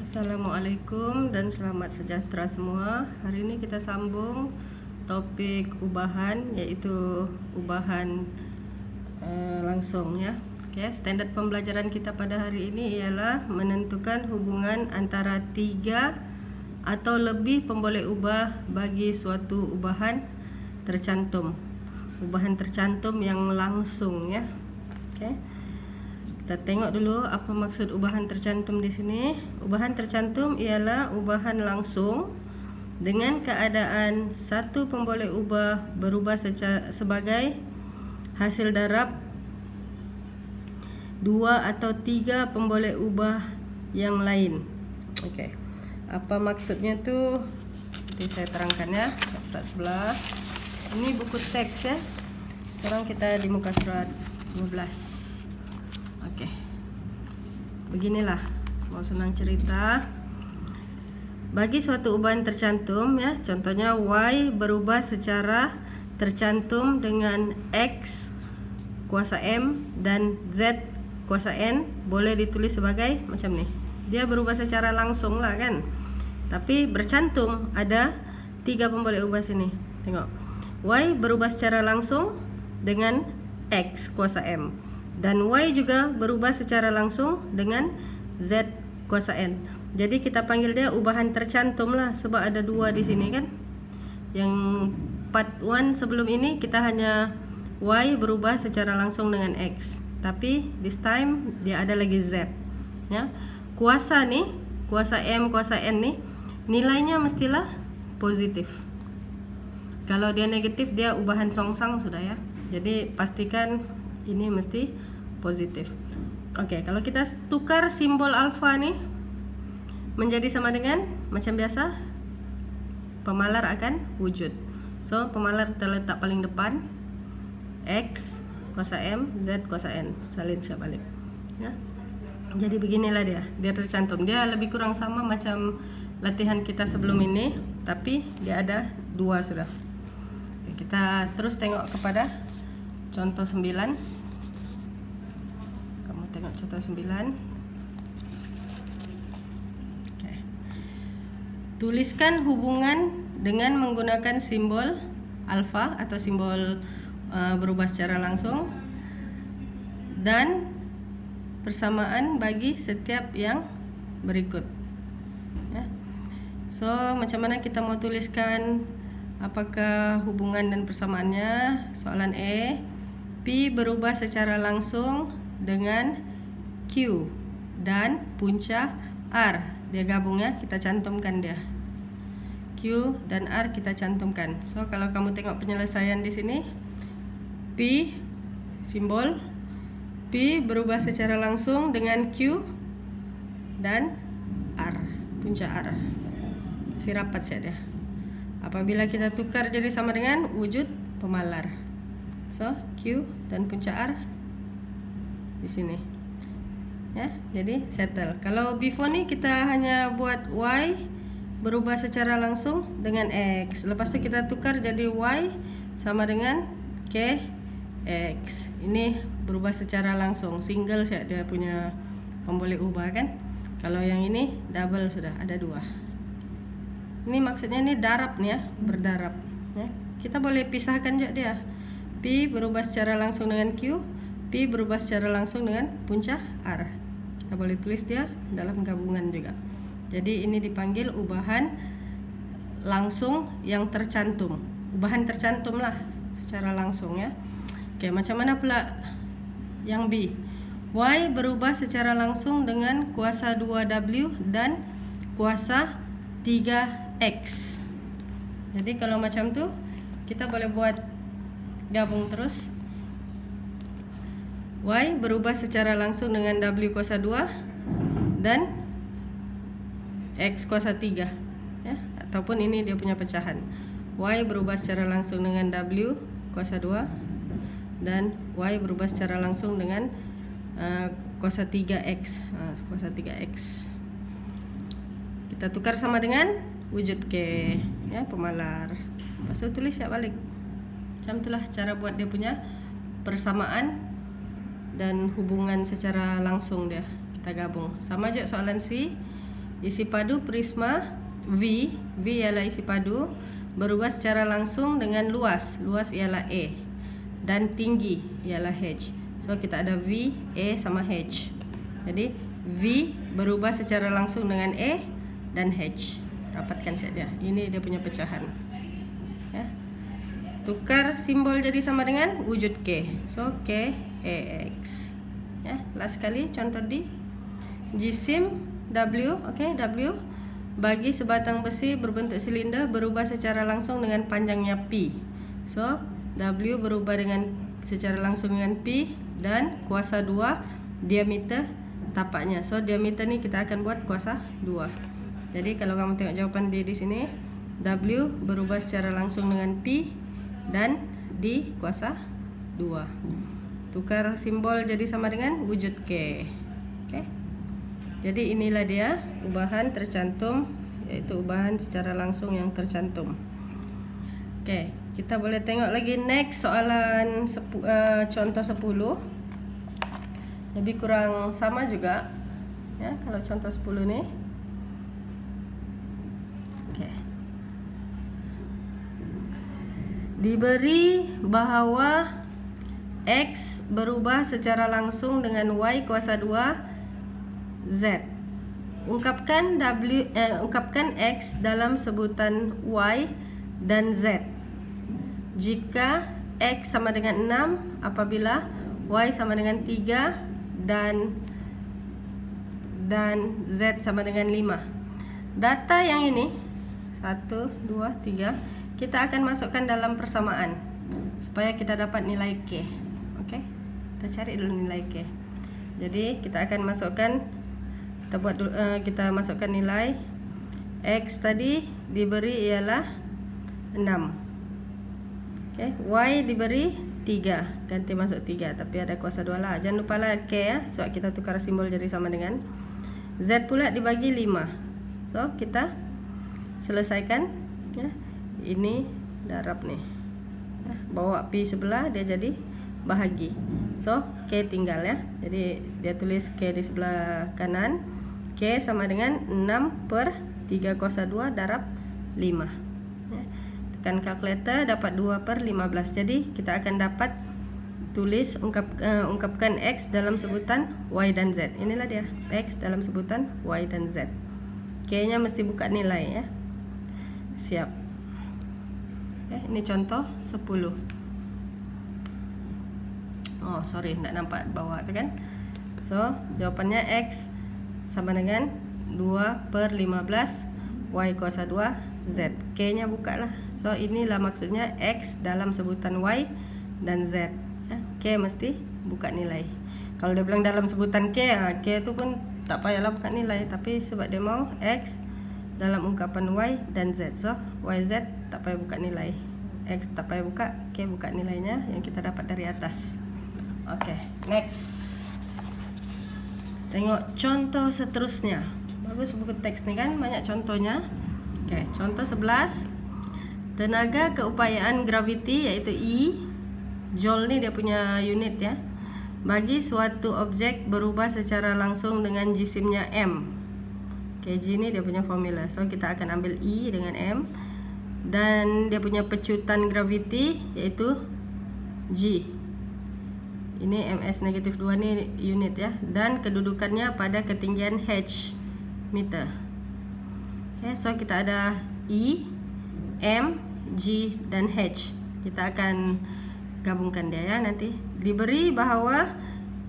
Assalamualaikum dan selamat sejahtera semua. Hari ini kita sambung topik ubahan, yaitu ubahan langsung ya. Oke, standar pembelajaran kita pada hari ini ialah menentukan hubungan antara 3 atau lebih pemboleh ubah bagi suatu ubahan tercantum. Ubahan tercantum yang langsung ya. Oke. Kita tengok dulu apa maksud ubahan tercantum di sini. Ubahan tercantum ialah ubahan langsung dengan keadaan satu pemboleh ubah berubah sebagai hasil darab 2 atau 3 pemboleh ubah yang lain. Okey. Apa maksudnya tu? Nanti saya terangkan ya. Surat sebelah. Ini buku teks ya. Sekarang kita di muka surat 15. Oke, beginilah, mau senang cerita. Bagi suatu ubahan tercantum ya, contohnya Y berubah secara tercantum dengan X kuasa M dan Z kuasa N, boleh ditulis sebagai macam ni. Dia berubah secara langsung lah kan, tapi bercantum ada 3 pemboleh ubah sini. Tengok, Y berubah secara langsung dengan X kuasa M, dan Y juga berubah secara langsung dengan Z kuasa N. Jadi kita panggil dia ubahan tercantum lah, sebab ada 2 di sini kan. Yang part 1 sebelum ini kita hanya Y berubah secara langsung dengan X, tapi this time dia ada lagi Z ya. Kuasa nih, kuasa M, kuasa N nih, nilainya mestilah positif. Kalau dia negatif, dia ubahan songsang sudah ya. Jadi pastikan ini mesti positif. Oke, kalau kita tukar simbol alfa nih menjadi sama dengan macam biasa, pemalar akan wujud. So, pemalar terletak paling depan, X kuasa M, Z kuasa N, salin siap balik ya. Jadi beginilah dia tercantum. Dia lebih kurang sama macam latihan kita sebelum ini, tapi dia ada 2 sudah. Oke, kita terus tengok kepada contoh 9. Kamu tengok contoh 9. Oke. Tuliskan hubungan dengan menggunakan simbol alfa atau simbol berubah secara langsung dan persamaan bagi setiap yang berikut ya. So, macam mana kita mau tuliskan? Apakah hubungan dan persamaannya? Soalan E, P berubah secara langsung dengan Q dan punca R. Dia gabung ya, kita cantumkan dia. Q dan R kita cantumkan. So, kalau kamu tengok penyelesaian di sini, P simbol P berubah secara langsung dengan Q dan R, punca R. Si rapat saja. Apabila kita tukar jadi sama dengan wujud pemalar. So, Q dan punca R di sini. Ya, jadi settle. Kalau before ni kita hanya buat Y berubah secara langsung dengan X. Lepas tu kita tukar jadi Y sama dengan X. Ini berubah secara langsung, single saja dia punya pemboleh ubah kan. Kalau yang ini double sudah ada 2. Ini maksudnya ini darab nih ya, berdarab ya. Kita boleh pisahkan juga dia. P berubah secara langsung dengan Q, P berubah secara langsung dengan punca R. Kita boleh tulis dia dalam gabungan juga. Jadi ini dipanggil ubahan langsung yang tercantum. Ubahan tercantum lah secara langsung ya. Oke, macam mana pula yang B? Y berubah secara langsung dengan kuasa 2W dan kuasa 3X. Jadi kalau macam tu kita boleh buat gabung terus. Y berubah secara langsung dengan W kuasa 2 dan X kuasa 3 ya, ataupun ini dia punya pecahan. Y berubah secara langsung dengan W kuasa 2 dan Y berubah secara langsung dengan kuasa 3X. Kuasa 3X kita tukar sama dengan wujud K ya, pemalar. Lepas tu tulis siap balik. Macam itulah cara buat dia punya persamaan dan hubungan secara langsung dia. Kita gabung. Sama juga soalan C. Isi padu prisma V ialah isi padu, berubah secara langsung dengan luas ialah A, dan tinggi ialah H. So kita ada V, A sama H. Jadi V berubah secara langsung dengan A dan H. Rapatkan saja. Ini dia punya pecahan. Ya. Tukar simbol jadi sama dengan wujud K. So K AX. Ya, last kali contoh D. Jisim W, W bagi sebatang besi berbentuk silinder berubah secara langsung dengan panjangnya P. So W berubah secara langsung dengan P dan kuasa 2 diameter tapaknya. So diameter ni kita akan buat kuasa 2. Jadi kalau kamu tengok jawapan D di sini, W berubah secara langsung dengan P dan D kuasa 2. Tukar simbol jadi sama dengan wujud K. Okey. Jadi inilah dia ubahan tercantum, iaitu ubahan secara langsung yang tercantum. Okey, kita boleh tengok lagi next soalan contoh 10. Lebih kurang sama juga. Ya, kalau contoh 10 ni. Okey. Diberi bahawa X berubah secara langsung dengan Y kuasa 2 Z. Ungkapkan X dalam sebutan Y dan Z. Jika X sama dengan 6 apabila Y sama dengan 3 dan Z sama dengan 5. Data yang ini 1, 2, 3 kita akan masukkan dalam persamaan supaya kita dapat nilai K. Okey. Kita cari dulu nilai K. Jadi kita akan masukkan, kita masukkan nilai X tadi diberi ialah 6. Okey, Y diberi 3. Ganti masuk 3 tapi ada kuasa 2 lah. Jangan lupa lah K ya, sebab kita tukar simbol jadi sama dengan Z pula dibagi 5. So kita selesaikan ya. Ini darab nih. Ya, bawa P sebelah dia jadi bahagi. So K tinggal ya. Jadi dia tulis K di sebelah kanan. K sama dengan 6/3 kuasa 2 darab 5 ya. Tekan kalkulator dapat 2/15. Jadi kita akan dapat tulis ungkapkan X dalam sebutan Y dan Z. Inilah dia X dalam sebutan Y dan Z. K nya mesti buka nilai ya. Siap. Ini contoh 10. Oh sorry, tak nampak bawah tu kan. So jawapannya X sama dengan 2/15 Y kuasa 2 Z. K nya buka lah. So inilah maksudnya X dalam sebutan Y dan Z. K mesti buka nilai. Kalau dia bilang dalam sebutan K, K tu pun tak payahlah buka nilai. Tapi sebab dia mau X dalam ungkapan Y dan Z. So YZ tak payah buka nilai. X tak payah buka, K buka nilainya yang kita dapat dari atas. Okey, next. Tengok contoh seterusnya. Bagus buku teks ni kan, banyak contohnya. Okey, contoh 11. Tenaga keupayaan graviti iaitu E. Joule ni dia punya unit ya. Bagi suatu objek berubah secara langsung dengan jisimnya M. G ni dia punya formula. So kita akan ambil E dengan M. Dan dia punya pecutan graviti iaitu G. Ini ms-2 ni unit ya. Dan kedudukannya pada ketinggian H meter. Okay, so kita ada E, M, G dan H. Kita akan gabungkan dia ya nanti. Diberi bahawa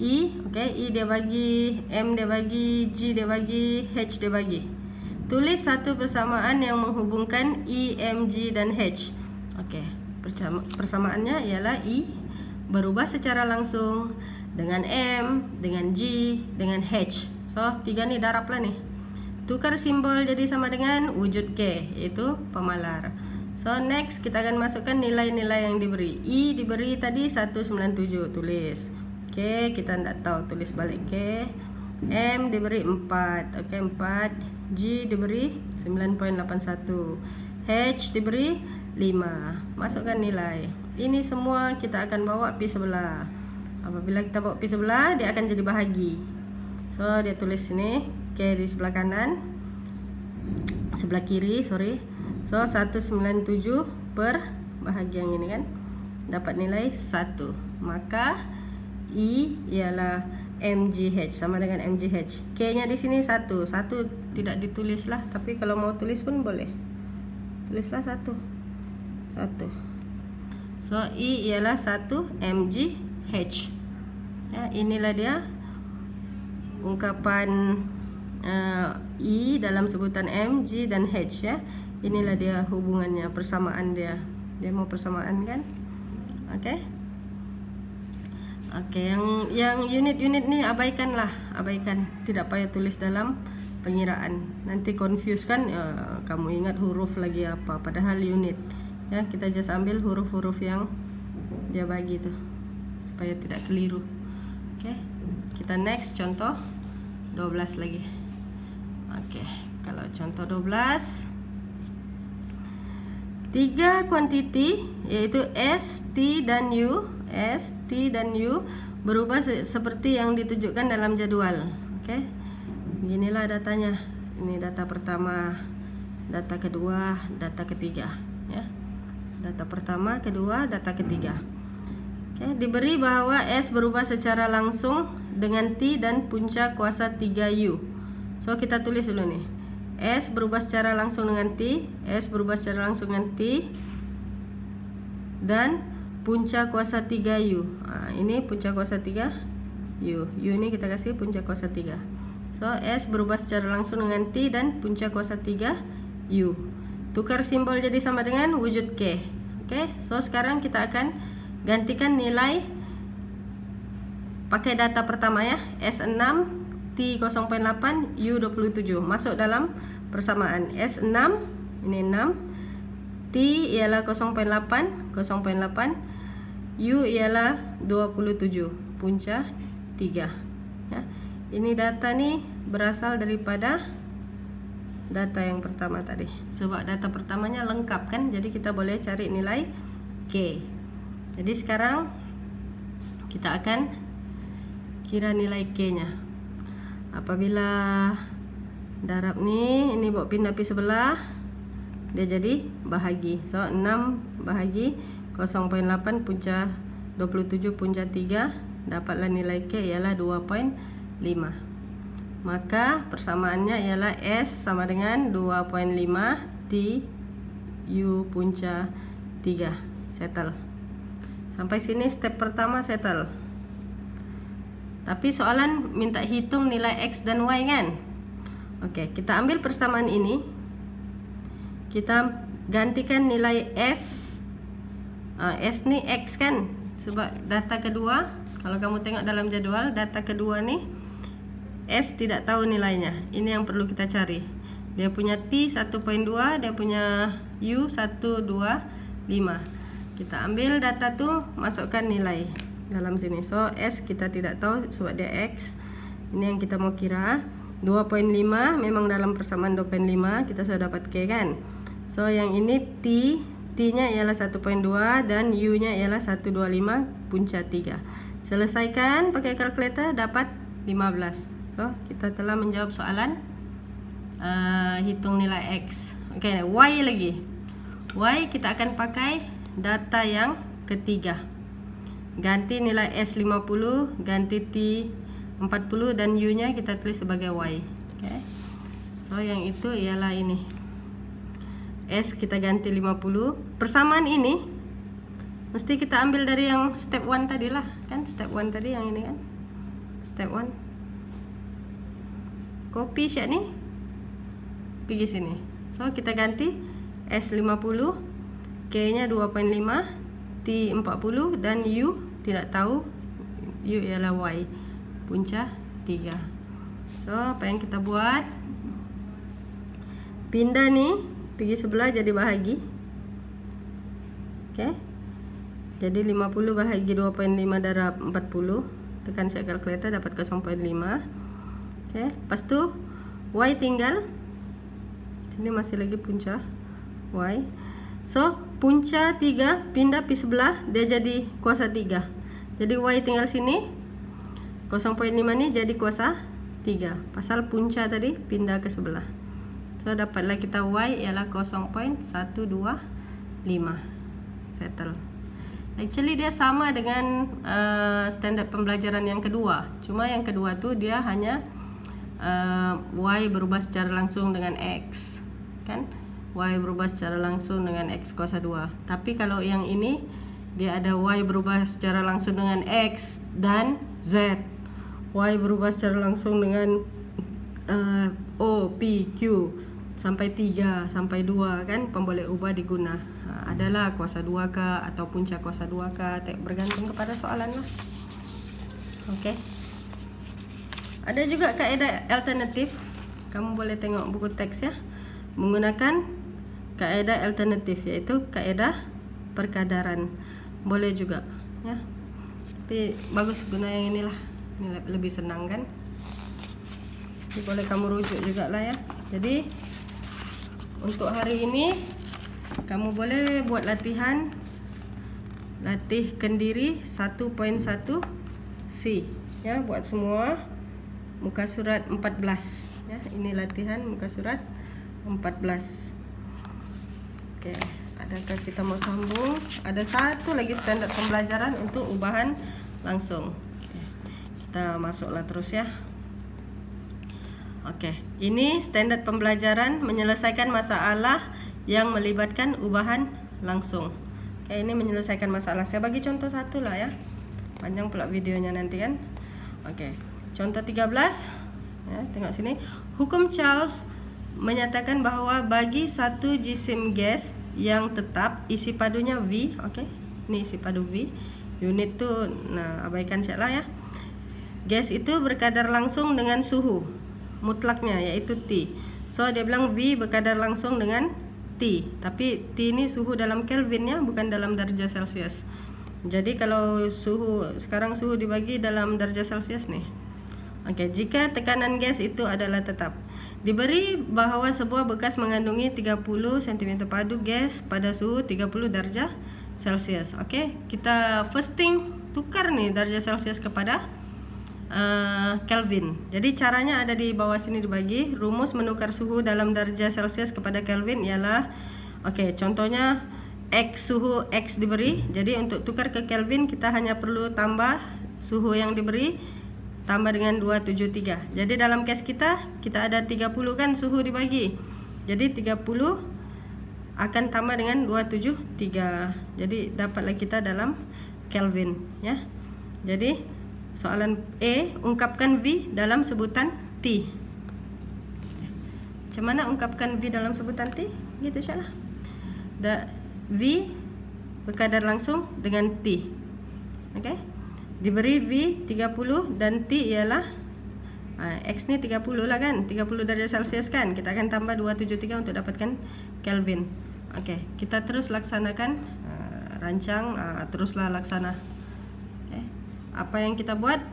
E, E dia bagi, M dia bagi, G dia bagi, H dia bagi. Tulis satu persamaan yang menghubungkan E, M, G dan H. Persamaannya ialah E berubah secara langsung dengan M, dengan G, dengan H. So, 3 ni darab lah ni. Tukar simbol jadi sama dengan wujud K, iaitu pemalar. So, next kita akan masukkan nilai-nilai yang diberi. E diberi tadi 197, tulis. K kita tidak tahu, tulis balik K. M diberi 4, 4. G diberi 9.81. H diberi 5. Masukkan nilai. Ini semua kita akan bawa P sebelah. Apabila kita bawa pi sebelah, dia akan jadi bahagi. So dia tulis sini K di sebelah kanan, sebelah kiri, sorry. So 197 per bahagi yang ini kan, dapat nilai 1. Maka I ialah MGH, sama dengan MGH. K nya di sini 1 tidak ditulis lah, tapi kalau mau tulis pun boleh, tulislah 1. So I ialah 1 MGH. Ya, inilah dia ungkapan I dalam sebutan M, G dan H ya. Inilah dia hubungannya, persamaan dia. Dia mau persamaan kan? Oke. Yang unit-unit nih abaikan. Tidak payah tulis dalam pengiraan. Nanti confuse kan, kamu ingat huruf lagi apa, padahal unit. Ya, kita just ambil huruf-huruf yang dia bagi tuh supaya tidak keliru. Oke. Kita next contoh 12 lagi. Oke, kalau contoh 12, 3 kuantiti yaitu S, T dan U berubah seperti yang ditunjukkan dalam jadwal. Oke. Beginilah datanya. Ini data pertama, data kedua, data ketiga ya. Data pertama, kedua, data ketiga. Oke, diberi bahwa S berubah secara langsung dengan T dan punca kuasa 3U. So kita tulis dulu nih. S berubah secara langsung dengan T, S berubah secara langsung dengan T, dan punca kuasa 3U. Ini punca kuasa 3U. U ini kita kasih punca kuasa 3. So S berubah secara langsung dengan T dan punca kuasa 3U. Tukar simbol jadi sama dengan wujud K. Oke, so sekarang kita akan gantikan nilai pakai data pertama ya, S6, T0.8, U27 masuk dalam persamaan. S6 ini 6, T ialah 0.8, U ialah 27, punca 3 ya. Ini data nih berasal daripada data yang pertama tadi, sebab data pertamanya lengkap kan, jadi kita boleh cari nilai K. Jadi sekarang kita akan kira nilai K nya. Apabila darab nih, ini bawa pindah pi sebelah, dia jadi bahagi. So 6 bahagi 0.8 punca 27 punca 3, dapatlah nilai K ialah 2.5. Maka persamaannya ialah S sama dengan 2.5 T U punca 3. Settle. Sampai sini step pertama settle. Tapi soalan minta hitung nilai X dan Y kan? Oke, kita ambil persamaan ini, kita gantikan nilai S. S nih X kan, sebab data kedua, kalau kamu tengok dalam jadwal, data kedua nih S tidak tahu nilainya. Ini yang perlu kita cari. Dia punya T 1.2, dia punya U 125. Kita ambil data tuh, masukkan nilai dalam sini. So S kita tidak tahu sebab dia X. Ini yang kita mau kira. 2.5 memang dalam persamaan 2.5 kita sudah dapat K kan. So yang ini T nya ialah 1.2 dan U nya ialah 125 punca 3. Selesaikan pakai kalkulator, dapat 15. So kita telah menjawab soalan hitung nilai X. Oke, Y lagi. Y kita akan pakai data yang ketiga. Ganti nilai S 50, ganti T 40 dan U nya kita tulis sebagai Y. Oke. So yang itu ialah ini. S kita ganti 50. Persamaan ini mesti kita ambil dari yang step 1 tadi lah, kan? Step 1 tadi yang ini kan. Step 1. Copy shot nih, pergi sini. So kita ganti S 50, K nya 2.5, T 40 dan U tidak tahu, U ialah Y punca 3. So apa yang kita buat? Pindah nih, pergi sebelah jadi bahagi. Oke. Jadi 50 bahagi 2.5 darab 40, tekan set kalkulator dapat 0.5. Oke, lepas tu Y tinggal sini, masih lagi punca Y. So punca 3 pindah pi sebelah, dia jadi kuasa 3. Jadi Y tinggal sini. 0.5 ini jadi kuasa 3. Pasal punca tadi pindah ke sebelah. So dapatlah kita Y ialah 0.125. Settle. Actually dia sama dengan standard pembelajaran yang kedua. Cuma yang kedua tu dia hanya Y berubah secara langsung dengan X, kan? Y berubah secara langsung dengan X kuasa 2. Tapi kalau yang ini dia ada Y berubah secara langsung dengan X dan Z. Y berubah secara langsung dengan O, P, Q sampai 3, sampai 2, kan? Pemboleh ubah diguna. Adalah kuasa 2 kah atau punca kuasa 2 kah, bergantung kepada soalan lah. Okey. Ada juga kaedah alternatif. Kamu boleh tengok buku teks ya. Menggunakan kaedah alternatif, iaitu kaedah perkadaran. Boleh juga ya. Tapi bagus guna yang inilah. Ini lebih senang kan. Jadi boleh kamu rujuk juga lah ya. Jadi untuk hari ini kamu boleh buat latihan latih kendiri 1.1 C ya, buat semua muka surat 14 ya. Ini latihan muka surat 14. Oke, adakah kita mau sambung? Ada satu lagi standar pembelajaran untuk ubahan langsung. Oke, kita masuklah terus ya. Oke, ini standar pembelajaran menyelesaikan masalah yang melibatkan ubahan langsung. Oke, ini menyelesaikan masalah. Saya bagi contoh satu lah ya. Panjang pula videonya nanti kan. Oke, contoh 13 ya, tengok sini. Hukum Charles menyatakan bahwa bagi satu jisim gas yang tetap isi padunya V, oke. Ini isi padu V. Unit tu nah abaikan sajalah ya. Gas itu berkadar langsung dengan suhu mutlaknya yaitu T. So dia bilang V berkadar langsung dengan T, tapi T ini suhu dalam Kelvin ya, bukan dalam darjah Celsius. Jadi kalau suhu sekarang suhu dibagi dalam darjah Celsius nih. Oke, jika tekanan gas itu adalah tetap. Diberi bahwa sebuah bekas mengandungi 30 cm padu gas pada suhu 30 darjah Celsius. Oke, kita first thing tukar nih darjah Celsius kepada Kelvin. Jadi caranya ada di bawah sini dibagi. Rumus menukar suhu dalam darjah Celsius kepada Kelvin ialah, oke, contohnya X, suhu X diberi. Jadi untuk tukar ke Kelvin kita hanya perlu tambah suhu yang diberi tambah dengan 273. Jadi dalam case kita ada 30 kan suhu dibagi. Jadi 30 akan tambah dengan 273. Jadi dapatlah kita dalam Kelvin ya. Jadi soalan A, ungkapkan V dalam sebutan T. Macam mana ungkapkan V dalam sebutan T? Gitu sajalah. V berkadar langsung dengan T. Okey. Diberi V 30 dan T ialah X ni 30 lah kan. 30 darjah Celsius kan. Kita akan tambah 273 untuk dapatkan Kelvin. Okey, kita terus laksanakan rancang, teruslah laksana. Apa yang kita buat?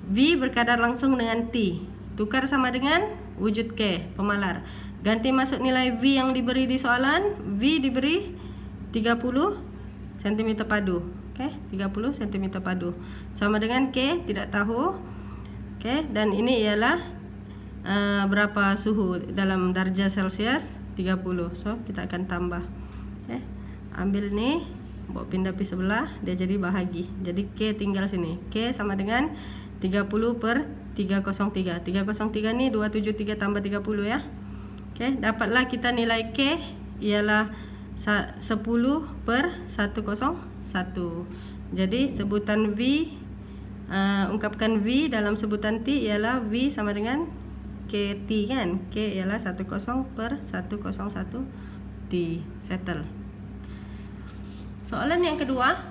V berkadar langsung dengan T. Tukar sama dengan wujud K, pemalar. Ganti masuk nilai V yang diberi di soalan. V diberi 30 cm padu. Okey, 30 cm padu. Sama dengan K, tidak tahu. Okey, dan ini ialah berapa suhu dalam darjah Celsius? 30. So, kita akan tambah. Okey. Ambil ni, bawa pindah pi sebelah, dia jadi bahagi. Jadi K tinggal sini. K sama dengan 30 per 303. 303 ni 273 tambah 30 ya. Okey, dapatlah kita nilai K ialah 10 per 101. Jadi sebutan V, ungkapkan V dalam sebutan T ialah V sama dengan KT kan. K ialah 10 per 101 T. Settle. Soalan yang kedua,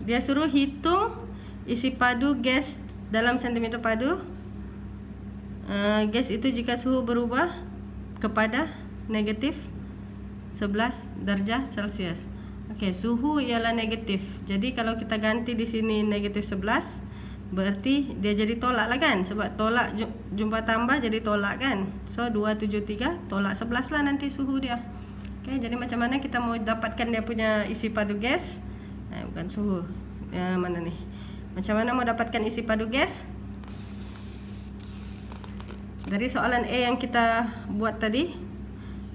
dia suruh hitung isi padu gas dalam sentimeter padu. Gas itu jika suhu berubah kepada negatif 11 darjah Celsius. Okey, suhu ialah negatif. Jadi kalau kita ganti di sini negatif 11, berarti dia jadi tolak lah kan. Sebab tolak jumpa tambah jadi tolak kan. So 273 tolak 11 lah nanti suhu dia. Okey, jadi macam mana kita mau dapatkan dia punya isi padu gas? Bukan suhu. mana nih? Macam mana mau dapatkan isi padu gas? Dari soalan E yang kita buat tadi,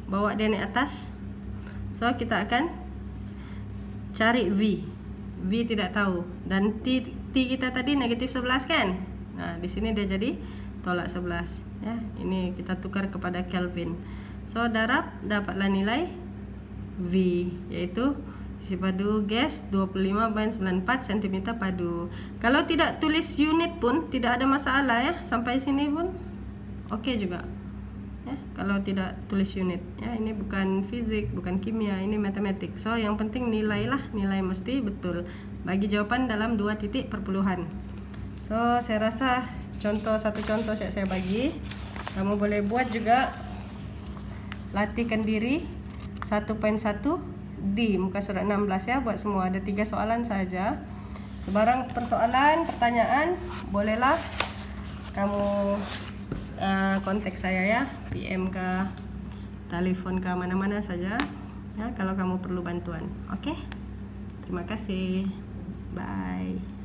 bawa dia naik atas. So kita akan cari V. V tidak tahu, dan T kita tadi negatif 11 kan? Nah, di sini dia jadi tolak 11 ya. Ini kita tukar kepada Kelvin. So darab dapatlah nilai V, yaitu isi padu gas 25/94 cm padu. Kalau tidak tulis unit pun tidak ada masalah ya. Sampai sini pun oke juga ya, kalau tidak tulis unit ya. Ini bukan fisik, bukan kimia, ini matematik. So yang penting nilai lah, nilai mesti betul. Bagi jawaban dalam 2 titik perpuluhan. So saya rasa satu contoh saya bagi. Kamu boleh buat juga, latihkan diri 1.1 di muka surat 16 ya. Buat semua, ada 3 soalan saja. Sebarang persoalan, pertanyaan, bolehlah kamu kontak saya ya, PM ke, telepon ke, mana-mana saja ya, kalau kamu perlu bantuan. Oke? Terima kasih. Bye.